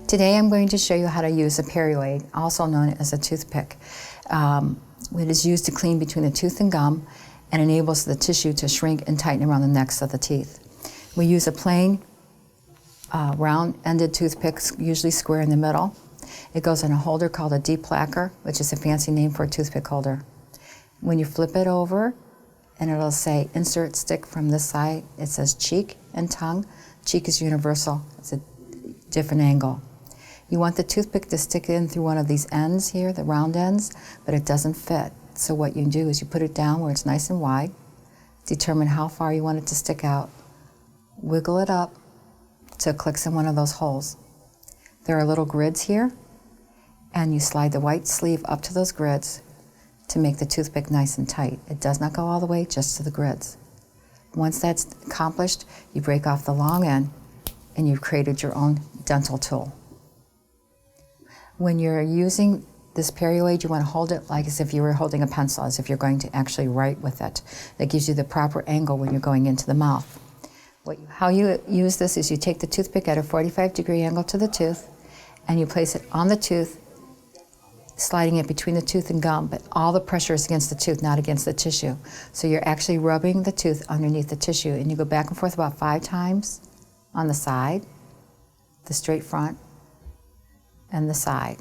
Today I'm going to show you how to use a Perio Aid, also known as a toothpick. It is used to clean between the tooth and gum and enables the tissue to shrink and tighten around the necks of the teeth. We use a plain round-ended toothpick, usually square in the middle. It goes in a holder called a deplacker, which is a fancy name for a toothpick holder. When you flip it over, and it'll say insert stick from this side, it says cheek and tongue. Cheek is universal, it's a different angle. You want the toothpick to stick in through one of these ends here, the round ends, but it doesn't fit. So what you do is you put it down where it's nice and wide, determine how far you want it to stick out, wiggle it up till it clicks in one of those holes. There are little grids here, and you slide the white sleeve up to those grids to make the toothpick nice and tight. It does not go all the way, just to the grids. Once that's accomplished, you break off the long end and you've created your own dental tool. When you're using this Perio Aid, you want to hold it like as if you were holding a pencil, as if you're going to actually write with it. That gives you the proper angle when you're going into the mouth. How you use this is you take the toothpick at a 45-degree angle to the tooth and you place it on the tooth, sliding it between the tooth and gum, but all the pressure is against the tooth, not against the tissue. So you're actually rubbing the tooth underneath the tissue, and you go back and forth about 5 times on the side, the straight front, and the side.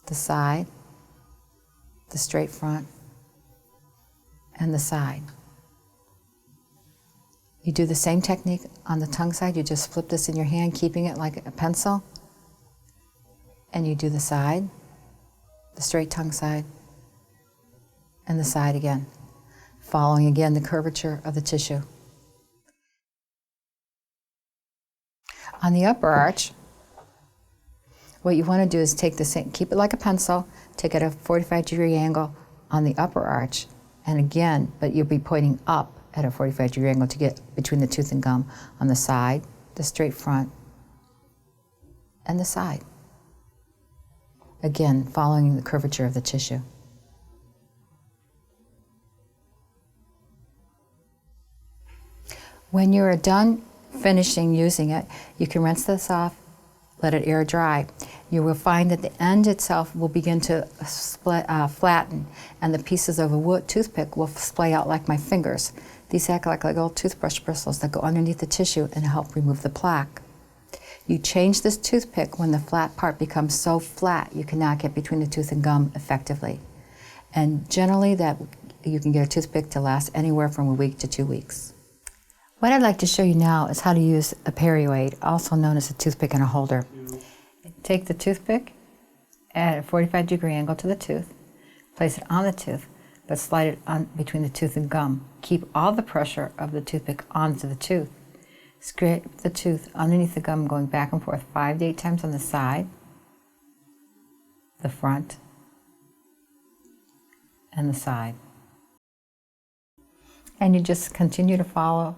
The side, the straight front, and the side. You do the same technique on the tongue side. You just flip this in your hand, keeping it like a pencil, and you do the side, the straight tongue side, and the side again, following again the curvature of the tissue. On the upper arch, what you want to do is take the same, keep it like a pencil, take it at a 45-degree angle on the upper arch, and again, but you'll be pointing up at a 45-degree angle to get between the tooth and gum on the side, the straight front, and the side. Again, following the curvature of the tissue. When you're done finishing using it, you can rinse this off, let it air dry. You will find that the end itself will begin to flatten, and the pieces of a wood toothpick will splay out like my fingers. These act like little toothbrush bristles that go underneath the tissue and help remove the plaque. You change this toothpick when the flat part becomes so flat you cannot get between the tooth and gum effectively. And generally that you can get a toothpick to last anywhere from a week to 2 weeks. What I'd like to show you now is how to use a Perio Aid, also known as a toothpick and a holder. Take the toothpick at a 45-degree angle to the tooth, place it on the tooth, but slide it on between the tooth and gum. Keep all the pressure of the toothpick onto the tooth. Scrape the tooth underneath the gum, going back and forth 5 to 8 times on the side, the front, and the side. And you just continue to follow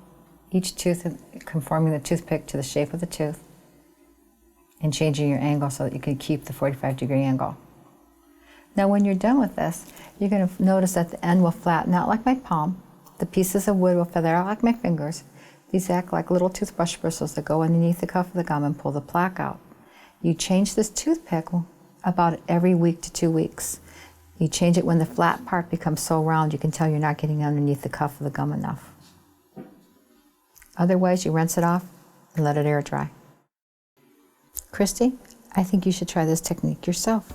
each tooth, conforming the toothpick to the shape of the tooth and changing your angle so that you can keep the 45-degree angle. Now when you're done with this, you're going to notice that the end will flatten out like my palm. The pieces of wood will feather out like my fingers. These act like little toothbrush bristles that go underneath the cuff of the gum and pull the plaque out. You change this toothpick about every week to 2 weeks. You change it when the flat part becomes so round you can tell you're not getting underneath the cuff of the gum enough. Otherwise, you rinse it off and let it air dry. Christy, I think you should try this technique yourself.